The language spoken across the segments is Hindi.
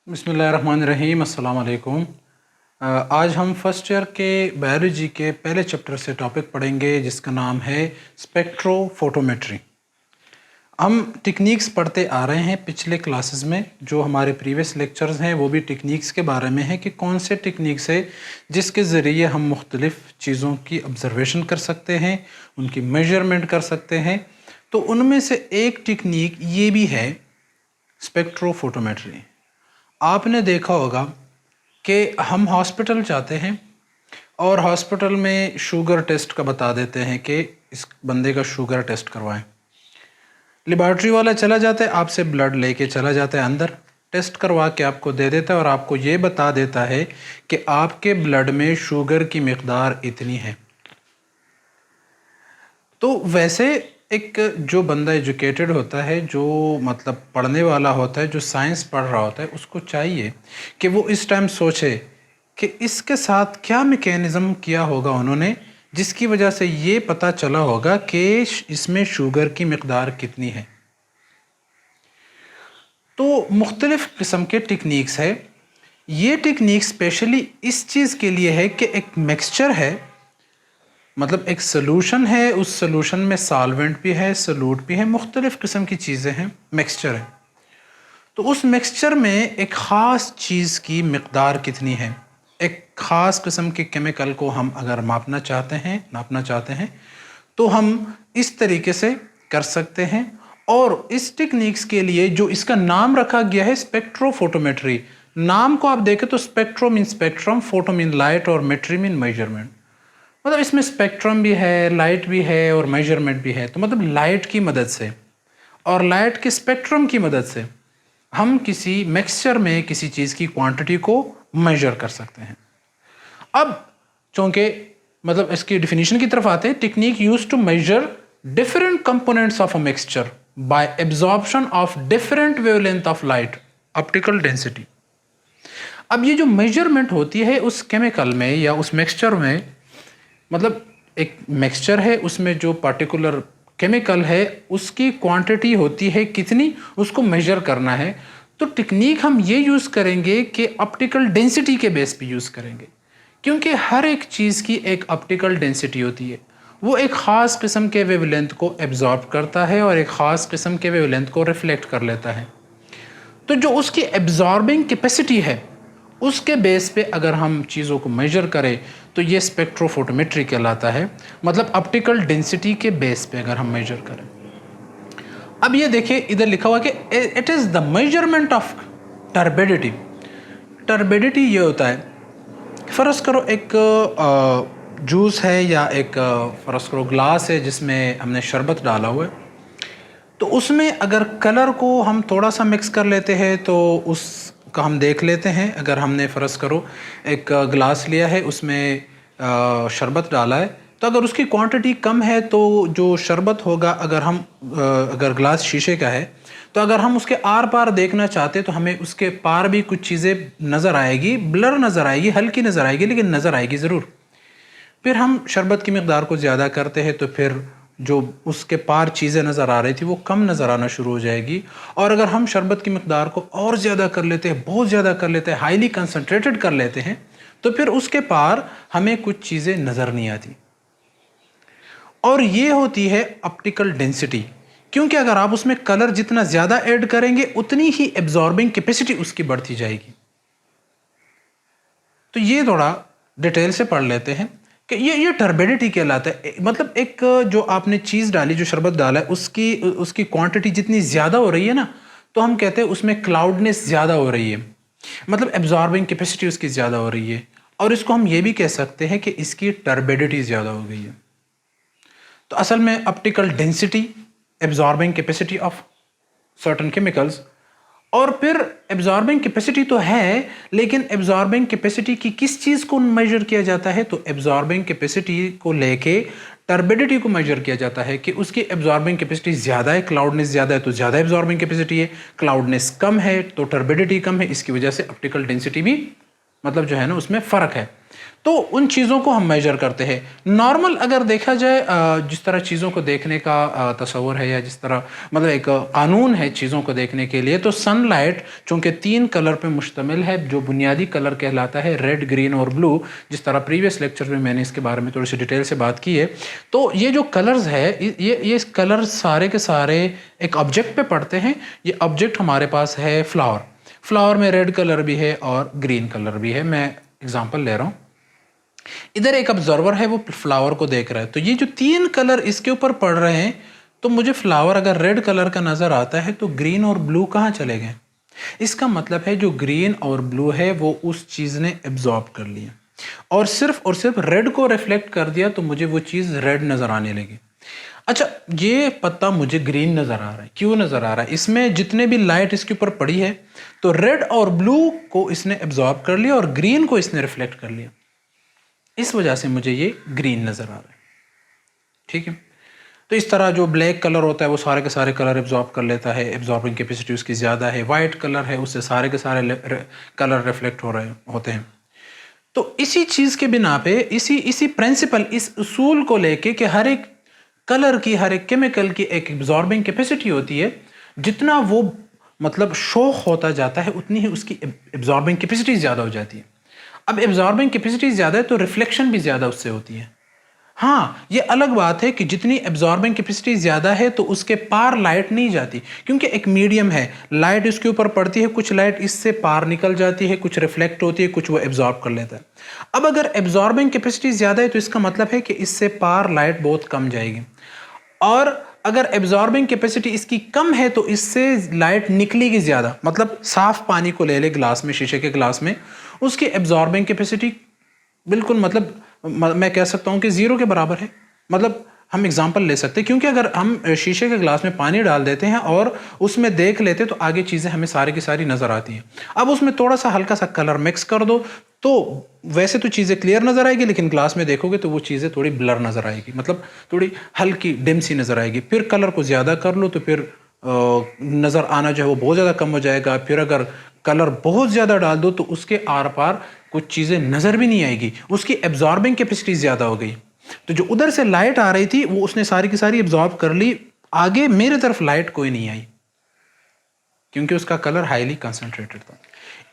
बिस्मिल्लाहिर्रहमानिर्रहीम, अस्सलाम वालेकुम। आज हम फर्स्ट ईयर के बायोलॉजी के पहले चैप्टर से टॉपिक पढ़ेंगे जिसका नाम है स्पेक्ट्रोफोटोमेट्री। हम टेक्निक्स पढ़ते आ रहे हैं पिछले क्लासेस में। जो हमारे प्रीवियस लेक्चर्स हैं वो भी टेक्निक्स के बारे में है कि कौन से टेक्निक्स है जिसके ज़रिए हम मुख्तलिफ़ चीज़ों की ऑब्ज़र्वेशन कर सकते हैं, उनकी मेजरमेंट कर सकते हैं। तो उनमें से एक टेक्निक ये भी है स्पेक्ट्रोफोटोमेट्री। आपने देखा होगा कि हम हॉस्पिटल जाते हैं और हॉस्पिटल में शुगर टेस्ट का बता देते हैं कि इस बंदे का शुगर टेस्ट करवाएं। लेबॉर्ट्री वाला चला जाता है, आपसे ब्लड लेके चला जाता है अंदर, टेस्ट करवा के आपको दे देता है और आपको ये बता देता है कि आपके ब्लड में शुगर की मिकदार इतनी है। तो वैसे एक जो बंदा एजुकेटेड होता है, जो मतलब पढ़ने वाला होता है, जो साइंस पढ़ रहा होता है, उसको चाहिए कि वो इस टाइम सोचे कि इसके साथ क्या मैकेनिज़्म किया होगा उन्होंने जिसकी वजह से ये पता चला होगा कि इसमें शुगर की मिकदार कितनी है। तो मुख्तलिफ़ किस्म के टेक्निक्स है। ये टेक्निक स्पेशली इस चीज़ के लिए है कि एक मिक्सचर है, मतलब एक सलूशन है, उस सलूशन में सॉल्वेंट भी है, सलूट भी है, मुख्तलिफ़ किस्म की चीज़ें हैं, मिक्सचर है। तो उस मिक्सचर में एक ख़ास चीज़ की मिकदार कितनी है, एक ख़ास किस्म के केमिकल को हम अगर नापना चाहते हैं तो हम इस तरीके से कर सकते हैं। और इस टेक्निक्स के लिए जो इसका नाम रखा गया है स्पेक्ट्रोफोटोमेट्री। नाम को आप देखें तो spectro mean spectrum, photo mean light और मेट्री मीन मेजरमेंट। मतलब इसमें स्पेक्ट्रम भी है, लाइट भी है और मेजरमेंट भी है। तो मतलब लाइट की मदद से और लाइट के स्पेक्ट्रम की मदद से हम किसी मिक्सचर में किसी चीज़ की क्वांटिटी को मेजर कर सकते हैं। अब चूँकि मतलब इसकी डिफिनीशन की तरफ आते हैं, technique use to measure different components of a mixture by absorption of different wavelength of light, optical density. अब ये जो मेजरमेंट होती है उस केमिकल में या उस मिक्सचर में, मतलब एक मिक्सचर है, उसमें जो पर्टिकुलर केमिकल है उसकी क्वांटिटी होती है कितनी, उसको मेजर करना है। तो टेक्निक हम ये यूज़ करेंगे कि ऑप्टिकल डेंसिटी के बेस पे यूज़ करेंगे, क्योंकि हर एक चीज़ की एक ऑप्टिकल डेंसिटी होती है। वो एक ख़ास किस्म के वेवलेंथ को एब्जॉर्ब करता है और एक ख़ास किस्म के वेवलेंथ को रिफ्लेक्ट कर लेता है। तो जो उसकी एब्जॉर्बिंग कैपेसिटी है उसके बेस पे अगर हम चीज़ों को मेजर करें तो ये स्पेक्ट्रोफोटोमेट्री कहलाता है, मतलब ऑप्टिकल डेंसिटी के बेस पे अगर हम मेजर करें। अब ये देखिए इधर लिखा हुआ कि it is the measurement of turbidity. Turbidity ये होता है, फ़र्ज़ करो एक जूस है या एक फ़र्ज़ करो ग्लास है जिसमें हमने शरबत डाला हुआ है। तो उसमें अगर कलर को हम थोड़ा सा मिक्स कर लेते हैं तो उसका हम देख लेते हैं। अगर हमने फ़र्ज़ करो एक गिलास लिया है, उसमें शरबत डाला है, तो अगर उसकी क्वांटिटी कम है तो जो शरबत होगा, अगर ग्लास शीशे का है तो अगर हम उसके आर पार देखना चाहते तो हमें उसके पार भी कुछ चीज़ें नज़र आएगी, ब्लर नज़र आएगी, हल्की नज़र आएगी, लेकिन नज़र आएगी ज़रूर। फिर हम शरबत की मिकदार को ज़्यादा करते हैं तो फिर जो उसके पार चीज़ें नज़र आ रही थी वो कम नज़र आना शुरू हो जाएगी। और अगर हम शरबत की मिकदार को और ज़्यादा कर लेते हैं, बहुत ज़्यादा कर लेते हैं, हाईली कंसनट्रेटेड कर लेते हैं, तो फिर उसके पार हमें कुछ चीज़ें नज़र नहीं आती। और ये होती है ऑप्टिकल डेंसिटी, क्योंकि अगर आप उसमें कलर जितना ज़्यादा ऐड करेंगे उतनी ही एब्जॉर्बिंग कैपेसिटी उसकी बढ़ती जाएगी। तो ये थोड़ा डिटेल से पढ़ लेते हैं कि ये टर्बिडिटी कहलाता है। मतलब एक जो आपने चीज़ डाली, जो शरबत डाला है, उसकी क्वांटिटी जितनी ज़्यादा हो रही है ना, तो हम कहते हैं उसमें क्लाउडनेस ज़्यादा हो रही है, मतलब एब्जॉर्बिंग कैपेसिटी उसकी ज़्यादा हो रही है। और इसको हम ये भी कह सकते हैं कि इसकी टर्बिडिटी ज़्यादा हो गई है। तो असल में optical density, absorbing capacity of certain chemicals, और फिर एब्जॉर्बिंग कैपेसिटी तो है, लेकिन एब्जॉर्बिंग कैपेसिटी की किस चीज़ को मेजर किया जाता है, तो एब्जॉर्बिंग कैपेसिटी को लेके टर्बिडिटी को मेजर किया जाता है कि उसकी एब्जॉर्बिंग कैपेसिटी ज़्यादा है, क्लाउडनेस ज़्यादा है तो ज़्यादा एब्जॉर्बिंग कैपेसिटी है, क्लाउडनेस कम है तो टर्बिडिटी कम है। इसकी वजह से ऑप्टिकल डेंसिटी भी मतलब जो है ना उसमें फ़र्क है। तो उन चीज़ों को हम मेजर करते हैं। नॉर्मल अगर देखा जाए जिस तरह चीज़ों को देखने का तस्वर है, या जिस तरह मतलब एक कानून है चीज़ों को देखने के लिए, तो सनलाइट चूँकि 3 कलर पे मुश्तमिल है, जो बुनियादी कलर कहलाता है रेड, ग्रीन और ब्लू, जिस तरह प्रीवियस लेक्चर में मैंने इसके बारे में थोड़ी सी डिटेल से बात की है। तो ये जो कलर्स है, ये कलर सारे के सारे एक ऑब्जेक्ट पे पड़ते हैं। ये ऑब्जेक्ट हमारे पास है फ्लावर। फ्लावर में रेड कलर भी है और ग्रीन कलर भी है। मैं एग्जांपल ले रहा हूँ। इधर एक ऑब्जर्वर है, वो फ्लावर को देख रहा है, तो ये जो 3 कलर इसके ऊपर पड़ रहे हैं, तो मुझे फ्लावर अगर रेड कलर का नज़र आता है तो ग्रीन और ब्लू कहाँ चले गए? इसका मतलब है जो ग्रीन और ब्लू है वो उस चीज़ ने एब्जॉर्ब कर लिया और सिर्फ रेड को रिफ्लेक्ट कर दिया, तो मुझे वो चीज़ रेड नज़र आने लगी। अच्छा, ये पत्ता मुझे ग्रीन नज़र आ रहा है, क्यों नज़र आ रहा है? इसमें जितने भी लाइट इसके ऊपर पड़ी है, तो रेड और ब्लू को इसने एब्जॉर्ब कर लिया और ग्रीन को इसने रिफ्लेक्ट कर लिया, इस वजह से मुझे ये ग्रीन नज़र आ रहा है। ठीक है, तो इस तरह जो ब्लैक कलर होता है वो सारे के सारे कलर एब्जॉर्ब कर लेता है, एब्जॉर्बिंग कैपेसिटी उसकी ज़्यादा है। वाइट कलर है, उससे सारे के सारे कलर रिफ्लेक्ट हो रहे होते हैं। तो इसी चीज़ के बिना पे, इसी प्रिंसिपल, इस उसूल को लेके कि हर एक कलर की, हर एक केमिकल की एक एब्जॉर्बिंग कैपेसिटी होती है, जितना वो मतलब शो होता जाता है उतनी ही उसकी एब्जॉर्बिंग कैपेसिटी ज़्यादा हो जाती है। अब एब्जॉर्बिंग कैपेसिटी ज़्यादा है तो रिफ्लेक्शन भी ज़्यादा उससे होती है। हाँ, ये अलग बात है कि जितनी एब्जॉर्बिंग कैपेसिटी ज़्यादा है तो उसके पार लाइट नहीं जाती, क्योंकि एक मीडियम है, लाइट इसके ऊपर पड़ती है, कुछ लाइट इससे पार निकल जाती है, कुछ रिफ्लेक्ट होती है, कुछ वो एब्जॉर्ब कर लेता है। अब अगर एब्जॉर्बिंग कैपेसिटी ज़्यादा है तो इसका मतलब है कि इससे पार लाइट बहुत कम जाएगी, और अगर एब्जॉर्बिंग कैपेसिटी इसकी कम है तो इससे लाइट निकलेगी ज़्यादा। मतलब साफ पानी को ले ले ग्लास में, शीशे के ग्लास में, उसकी एब्जॉर्बिंग कैपेसिटी बिल्कुल मतलब मैं कह सकता हूँ कि 0 के बराबर है। मतलब हम एग्जांपल ले सकते हैं, क्योंकि अगर हम शीशे के ग्लास में पानी डाल देते हैं और उसमें देख लेते तो आगे चीज़ें हमें सारी की सारी नज़र आती हैं। अब उसमें थोड़ा सा हल्का सा कलर मिक्स कर दो तो वैसे तो चीज़ें क्लियर नज़र आएगी, लेकिन ग्लास में देखोगे तो वो चीज़ें थोड़ी ब्लर नज़र आएगी, मतलब थोड़ी हल्की डिम सी नज़र आएगी। फिर कलर को ज़्यादा कर लो तो फिर नज़र आना जो है वो बहुत ज़्यादा कम हो जाएगा। फिर अगर कलर बहुत ज़्यादा डाल दो तो उसके आर पार कुछ चीज़ें नज़र भी नहीं आएगी, उसकी एब्जॉर्बिंग कैपेसिटी ज़्यादा हो गई। तो जो उधर से लाइट आ रही थी वो उसने सारी की सारी एब्जॉर्ब कर ली, आगे मेरे तरफ लाइट कोई नहीं आई, क्योंकि उसका कलर हाईली कंसंट्रेटेड था।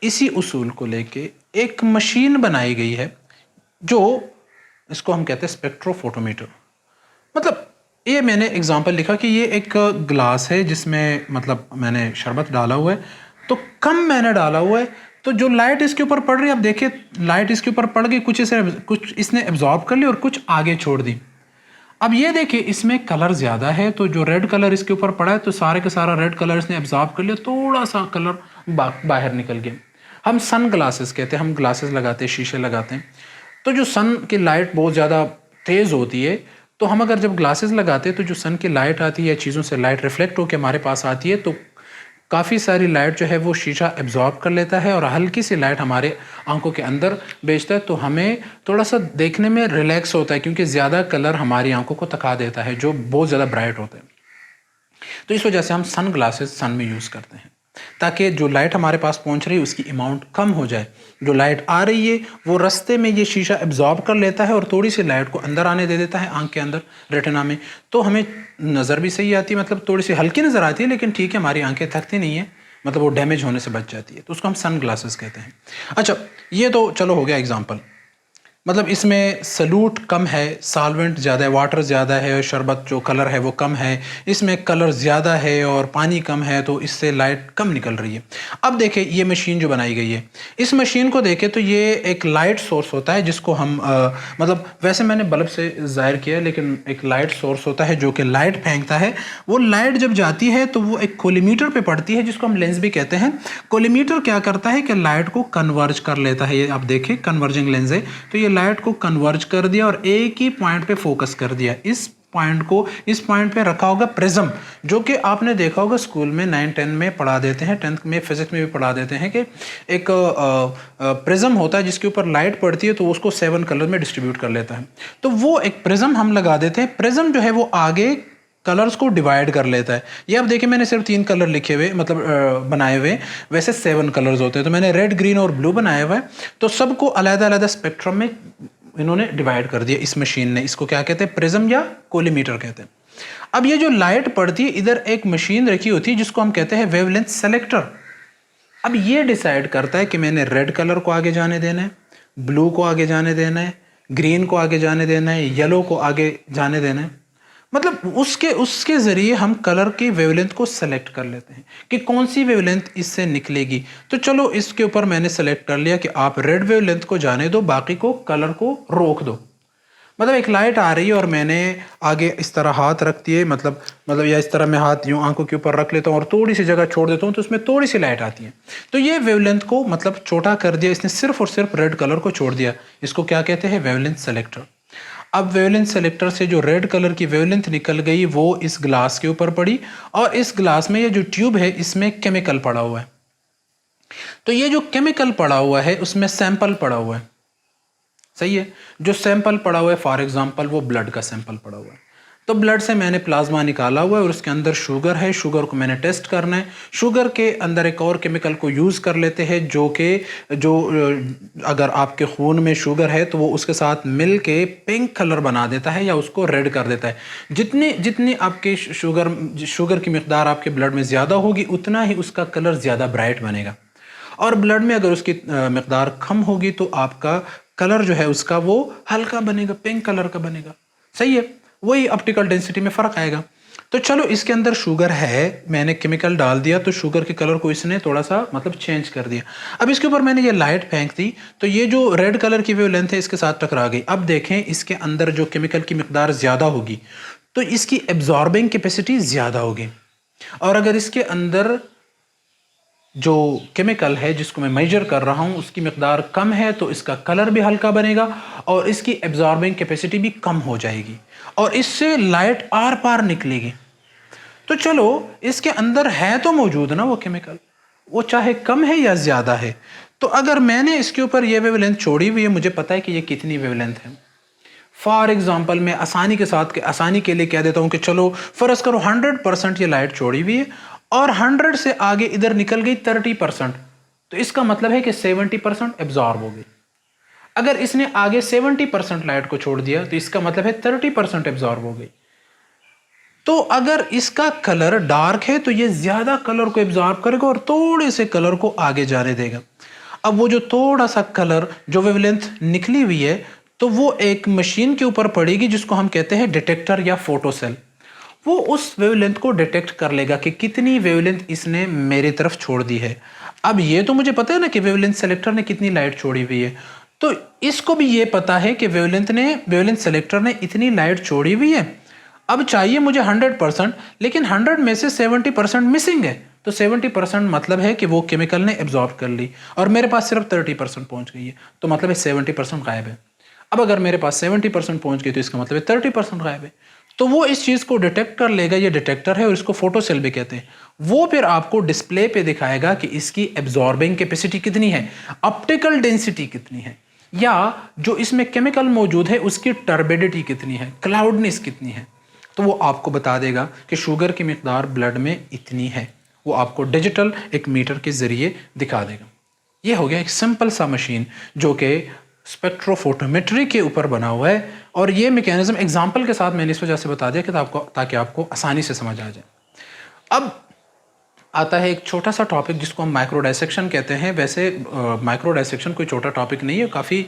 इसी उसूल को लेके एक मशीन बनाई गई है, जो इसको हम कहते हैं स्पेक्ट्रोफोटोमीटर। मतलब ये मैंने एग्जांपल लिखा कि ये एक ग्लास है जिसमें मतलब मैंने शरबत डाला हुआ है, तो कम मैंने डाला हुआ है, तो जो लाइट इसके ऊपर पड़ रही है, आप देखिए लाइट इसके ऊपर पड़ गई, कुछ इसने एब्जॉर्ब कर ली और कुछ आगे छोड़ दी। अब ये देखिए इसमें कलर ज़्यादा है, तो जो रेड कलर इसके ऊपर पड़ा है तो सारे का सारा रेड कलर इसने एब्जॉर्ब कर लिया, थोड़ा सा कलर बाहर निकल गया। हम सन ग्लासेस कहते हैं, हम ग्लासेस लगाते हैं, शीशे लगाते हैं, तो जो सन की लाइट बहुत ज़्यादा तेज़ होती है, तो हम अगर जब ग्लासेस लगाते हैं तो जो सन की लाइट आती है, चीज़ों से लाइट रिफ्लेक्ट होकर हमारे पास आती है, तो काफ़ी सारी लाइट जो है वो शीशा एब्जॉर्ब कर लेता है और हल्की सी लाइट हमारे आंखों के अंदर भेजता है, तो हमें थोड़ा सा देखने में रिलैक्स होता है, क्योंकि ज़्यादा कलर हमारी आंखों को थका देता है जो बहुत ज़्यादा ब्राइट होते हैं। तो इस वजह से हम सन ग्लासेस सन में यूज़ करते हैं, ताकि जो लाइट हमारे पास पहुंच रही है उसकी अमाउंट कम हो जाए। जो लाइट आ रही है वो रास्ते में ये शीशा एब्जॉर्ब कर लेता है और थोड़ी सी लाइट को अंदर आने दे देता है आंख के अंदर, रेटिना में, तो हमें नज़र भी सही आती है, मतलब थोड़ी सी हल्की नज़र आती है, लेकिन ठीक है, हमारी आंखें थकती नहीं है, मतलब वो डैमेज होने से बच जाती है, तो उसको हम सन ग्लासेस कहते हैं। अच्छा, ये तो चलो हो गया एग्जाम्पल। मतलब इसमें सलूट कम है, सॉल्वेंट ज़्यादा है, वाटर ज़्यादा है, शरबत जो कलर है वो कम है, इसमें कलर ज़्यादा है और पानी कम है, तो इससे लाइट कम निकल रही है। अब देखें ये मशीन जो बनाई गई है, इस मशीन को देखें तो ये एक लाइट सोर्स होता है जिसको हम मतलब वैसे मैंने बल्ब से ज़ाहिर किया, लेकिन एक लाइट सोर्स होता है जो कि लाइट फेंकता है। वो लाइट जब जाती है तो वो एक कोलीमीटर पे पड़ती है, जिसको हम लेंस भी कहते हैं। कोलीमीटर क्या करता है कि लाइट को कन्वर्ज कर लेता है, ये आप देखें कन्वर्जिंग लेंस है, तो ये लाइट को कन्वर्ज कर दिया और एक ही पॉइंट पे फोकस कर दिया। इस पॉइंट पे रखा होगा प्रिज्म, जो कि आपने देखा होगा स्कूल में 9-10 में पढ़ा देते हैं, 10th में फिजिक्स में भी पढ़ा देते हैं कि एक प्रिज्म होता है जिसके ऊपर लाइट पड़ती है तो उसको 7 कलर में डिस्ट्रीब्यूट कर लेता है। तो वो एक प्रिज्म हम लगा देते हैं। प्रिज्म जो है वो आगे कलर्स को डिवाइड कर लेता है। ये अब देखिए मैंने सिर्फ 3 कलर लिखे हुए मतलब बनाए हुए, वैसे 7 कलर्स होते हैं, तो मैंने रेड, ग्रीन और ब्लू बनाया हुआ है। तो सबको अलग-अलग स्पेक्ट्रम में इन्होंने डिवाइड कर दिया इस मशीन ने। इसको क्या कहते हैं? प्रिज्म या कोलीमीटर कहते हैं। अब ये जो लाइट पड़ती है, इधर एक मशीन रखी होती है जिसको हम कहते हैं वेवलेंथ सेलेक्टर। अब ये डिसाइड करता है कि मैंने रेड कलर को आगे जाने देना है, ब्लू को आगे जाने देना है, ग्रीन को आगे जाने देना है, येलो को आगे जाने देना है। मतलब उसके ज़रिए हम कलर की वेवलेंथ को सेलेक्ट कर लेते हैं कि कौन सी वेवलेंथ इससे निकलेगी। तो चलो इसके ऊपर मैंने सेलेक्ट कर लिया कि आप रेड वेवलेंथ को जाने दो, बाकी को कलर को रोक दो। मतलब एक लाइट आ रही है और मैंने आगे इस तरह हाथ रख दिए, मतलब या इस तरह मैं हाथ यूँ आंखों के ऊपर रख लेता हूँ और थोड़ी सी जगह छोड़ देता हूँ, तो उसमें थोड़ी सी लाइट आती है। तो ये वेवलेंथ को मतलब छोटा कर दिया इसने, सिर्फ और सिर्फ रेड कलर को छोड़ दिया। इसको क्या कहते हैं? Wavelength selector. अब वेवलेंथ सेलेक्टर से जो रेड कलर की वेवलेंथ निकल गई वो इस ग्लास के ऊपर पड़ी, और इस ग्लास में ये जो ट्यूब है इसमें केमिकल पड़ा हुआ है। तो ये जो केमिकल पड़ा हुआ है उसमें सैंपल पड़ा हुआ है, सही है। जो सैंपल पड़ा हुआ है, फॉर एग्जांपल वो ब्लड का सैंपल पड़ा हुआ है, तो ब्लड से मैंने प्लाज्मा निकाला हुआ है और उसके अंदर शुगर है। शुगर को मैंने टेस्ट करना है। शुगर के अंदर एक और केमिकल को यूज़ कर लेते हैं जो अगर आपके खून में शुगर है तो वो उसके साथ मिल के पिंक कलर बना देता है या उसको रेड कर देता है। जितनी आपके शुगर की मिकदार आपके ब्लड में ज़्यादा होगी उतना ही उसका कलर ज़्यादा ब्राइट बनेगा, और ब्लड में अगर उसकी मिकदार कम होगी तो आपका कलर जो है उसका वो हल्का बनेगा, पिंक कलर का बनेगा, सही है। वही ऑप्टिकल डेंसिटी में फ़र्क आएगा। तो चलो इसके अंदर शुगर है, मैंने केमिकल डाल दिया तो शुगर के कलर को इसने थोड़ा सा मतलब चेंज कर दिया। अब इसके ऊपर मैंने ये लाइट फेंक दी तो ये जो रेड कलर की वेवलेंथ है इसके साथ टकरा गई। अब देखें इसके अंदर जो केमिकल की मिकदार ज़्यादा होगी तो इसकी एब्जॉर्बिंग कैपेसिटी ज़्यादा होगी, और अगर इसके अंदर जो केमिकल है जिसको मैं मेजर कर रहा हूँ उसकी मिकदार कम है तो इसका कलर भी हल्का बनेगा और इसकी एब्जॉर्बिंग कैपेसिटी भी कम हो जाएगी और इससे लाइट आर पार निकलेगी। तो चलो इसके अंदर है तो मौजूद ना वो केमिकल, वो चाहे कम है या ज़्यादा है। तो अगर मैंने इसके ऊपर ये वेवलेंथ छोड़ी हुई है, मुझे पता है कि ये कितनी वेवलेंथ है। फॉर एग्जाम्पल मैं आसानी के लिए कह देता हूँ कि चलो फ़र्ज़ करो 100% ये लाइट छोड़ी हुई है और 100 से आगे इधर निकल गई 30%, तो इसका मतलब है कि 70% एब्जॉर्ब हो गई। अगर इसने आगे 70% लाइट को छोड़ दिया तो इसका मतलब है 30% एब्जॉर्ब हो गई। तो अगर इसका कलर डार्क है तो ये ज़्यादा कलर को एब्जॉर्ब करेगा और थोड़े से कलर को आगे जाने देगा। अब वो जो थोड़ा सा कलर जो वेवलेंथ निकली हुई है तो वो एक मशीन के ऊपर पड़ेगी जिसको हम कहते हैं डिटेक्टर या फोटो सेल। वो उस वेवलेंथ को डिटेक्ट कर लेगा कि कितनी वेवलेंथ इसने मेरी तरफ छोड़ दी है। अब ये तो मुझे पता है ना कि वेवलेंथ सेलेक्टर ने कितनी लाइट छोड़ी हुई है, तो इसको भी ये पता है कि वेवलेंथ सेलेक्टर ने इतनी लाइट छोड़ी हुई है। अब चाहिए मुझे 100%, लेकिन 100 में से 70% मिसिंग है, तो 70% मतलब है कि वो केमिकल ने एब्जॉर्ब कर ली और मेरे पास सिर्फ 30% पहुंच गई है, तो मतलब है 70% गायब है। अब अगर मेरे पास 70% पहुंच गई तो इसका मतलब है 30% गायब है। तो वो इस चीज़ को डिटेक्ट कर लेगा, ये डिटेक्टर है और इसको फोटो सेल भी कहते हैं। वो फिर आपको डिस्प्ले पे दिखाएगा कि इसकी एब्जॉर्बिंग कैपेसिटी कितनी है, ऑप्टिकल डेंसिटी कितनी है, या जो इसमें केमिकल मौजूद है उसकी टर्बिडिटी कितनी है, क्लाउडनेस कितनी है। तो वो आपको बता देगा कि शुगर की मिकदार ब्लड में इतनी है। वो आपको डिजिटल एक मीटर के ज़रिए दिखा देगा। ये हो गया एक सिंपल सा मशीन जो कि स्पेक्ट्रोफोटोमेट्री के ऊपर बना हुआ है, और ये मैकेनिज्म एग्जांपल के साथ मैंने इस वजह से बता दिया कि ताकि आपको आसानी से समझ आ जाए। अब आता है एक छोटा सा टॉपिक जिसको हम माइक्रो डायसेक्शन कहते हैं। वैसे माइक्रो डायसेक्शन कोई छोटा टॉपिक नहीं है, काफ़ी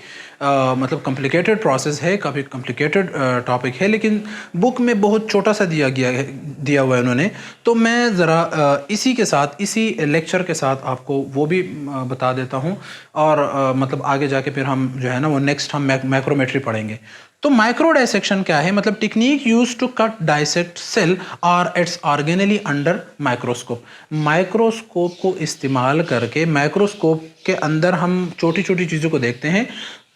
मतलब कॉम्प्लिकेटेड प्रोसेस है, काफ़ी कॉम्प्लिकेटेड टॉपिक है, लेकिन बुक में बहुत छोटा सा दिया हुआ है उन्होंने। तो मैं ज़रा इसी के साथ, इसी लेक्चर के साथ आपको वो भी बता देता हूँ, और मतलब आगे जाके फिर हम जो है ना वो नेक्स्ट हम माइक्रोमेट्री पढ़ेंगे। तो माइक्रो डायसेक्शन क्या है? मतलब technique use to cut dissect cell और it's organelle under microscope. Microscope को इस्तेमाल करके माइक्रोस्कोप के अंदर हम छोटी छोटी चीज़ों को देखते हैं।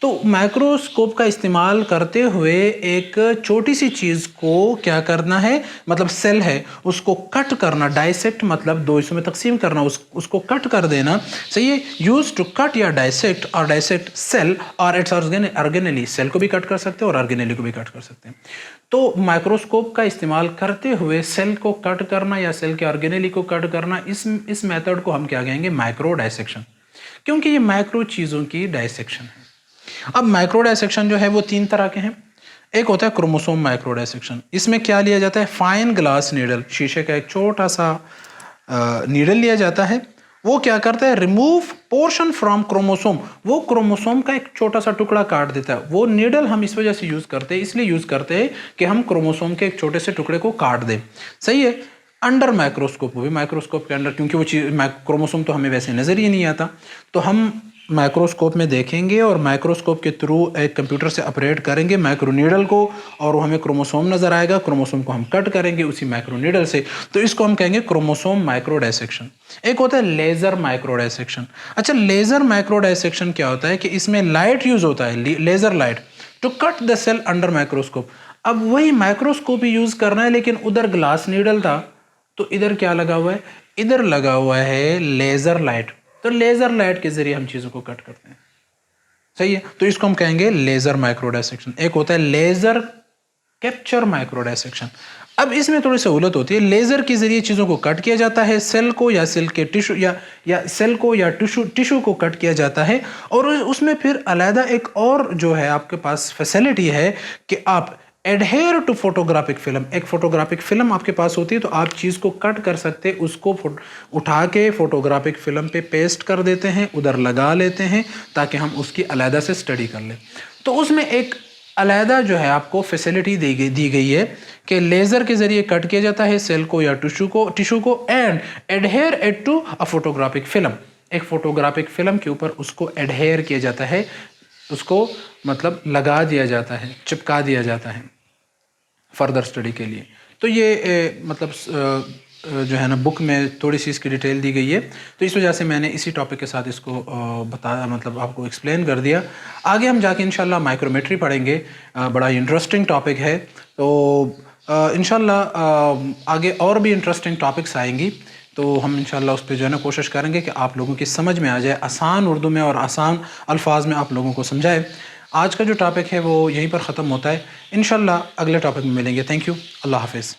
तो माइक्रोस्कोप का इस्तेमाल करते हुए एक छोटी सी चीज़ को क्या करना है, मतलब सेल है उसको कट करना, डाइसेक्ट मतलब दो हिस्सों में तकसीम करना, उसको कट कर देना। सही है, यूज टू कट या डाइसेक्ट सेल और इट्स ऑर्गेनेली। सेल को भी कट कर सकते हैं और ऑर्गेनेली को भी कट कर सकते हैं। तो माइक्रोस्कोप का इस्तेमाल करते हुए सेल को कट करना या सेल के ऑर्गेनेली को कट करना, इस मेथड को हम क्या कहेंगे, माइक्रो डाइसेक्शन, क्योंकि ये माइक्रो चीज़ों की डाइसेक्शन है। अब माइक्रो डाइसेक्शन जो है वो 3 तरह के हैं। एक होता है क्रोमोसोम माइक्रो डाइसेक्शन। इसमें क्या लिया जाता है, फाइन ग्लास नीडल, शीशे का एक छोटा सा नीडल लिया जाता है। वो क्या करता है, रिमूव पोर्शन फ्रॉम क्रोमोसोम, वो क्रोमोसोम का एक छोटा सा टुकड़ा काट देता है। वो नीडल हम इस वजह से यूज करते हैं, इसलिए यूज करते हैं कि हम क्रोमोसोम के एक छोटे से टुकड़े को काट दें। सही है, अंडर माइक्रोस्कोप, वो भी माइक्रोस्कोप के अंडर, क्योंकि वो चीज क्रोमोसोम तो हमें वैसे नजर ही नहीं आता, तो हम माइक्रोस्कोप में देखेंगे और माइक्रोस्कोप के थ्रू एक कंप्यूटर से ऑपरेट करेंगे माइक्रो नीडल को, और वो हमें क्रोमोसोम नजर आएगा, क्रोमोसोम को हम कट करेंगे उसी माइक्रो नीडल से, तो इसको हम कहेंगे क्रोमोसोम माइक्रो डाइसेक्शन। एक होता है लेजर माइक्रो डाइसेक्शन। अच्छा, लेजर माइक्रो डाइसेक्शन क्या होता है कि इसमें लाइट यूज होता है, laser light, to cut the cell under microscope. अब वही माइक्रोस्कोप ही यूज करना है, लेकिन उधर ग्लास नीडल था तो इधर क्या लगा हुआ है, इधर लगा हुआ है लेजर लाइट, तो लेजर लाइट के जरिए हम चीजों को कट करते हैं। सही है, तो इसको हम कहेंगे लेजर माइक्रो डाइसेक्शन। एक होता है लेजर कैप्चर माइक्रो डाइसेक्शन। अब इसमें थोड़ी सहूलत होती है, लेजर के जरिए चीजों को कट किया जाता है, सेल को या सेल के टिश्यू या सेल को या टिश्यू को कट किया जाता है, और उसमें फिर अलहदा एक और जो है आपके पास फैसिलिटी है कि आप एडहेयर टू फोटोग्राफिक फिल्म, एक फोटोग्राफिक फिल्म आपके पास होती है, तो आप चीज़ को कट कर सकते, उसको उठा के फोटोग्राफिक फिल्म पे पेस्ट कर देते हैं, उधर लगा लेते हैं ताकि हम उसकी अलहदा से स्टडी कर लें। तो उसमें एक अलहदा जो है आपको फैसिलिटी दी गई है कि लेज़र के ज़रिए कट किया जाता है सेल को या टिश्यू को and adhere it to a photographic film, एक फोटोग्राफिक फिल्म के ऊपर उसको एडहेयर किया जाता है, उसको मतलब लगा दिया जाता है, चिपका दिया जाता है फर्दर स्टडी के लिए। तो ये मतलब जो है ना बुक में थोड़ी सी इसकी डिटेल दी गई है, तो इस वजह से मैंने इसी टॉपिक के साथ इसको बताया, मतलब आपको एक्सप्लेन कर दिया। आगे हम जाके इंशाल्लाह माइक्रोमेट्री पढ़ेंगे, बड़ा इंटरेस्टिंग टॉपिक है। तो इंशाल्लाह आगे और भी इंटरेस्टिंग टॉपिक्स आएंगी, तो हम इंशाल्लाह उस पर जो है ना कोशिश करेंगे कि आप लोगों की समझ में आ जाए, आसान उर्दू में और आसान अल्फाज में आप लोगों को समझाए। आज का जो टॉपिक है वो यहीं पर ख़त्म होता है, इंशाल्लाह अगले टॉपिक में मिलेंगे। थैंक यू, अल्लाह हाफिज़।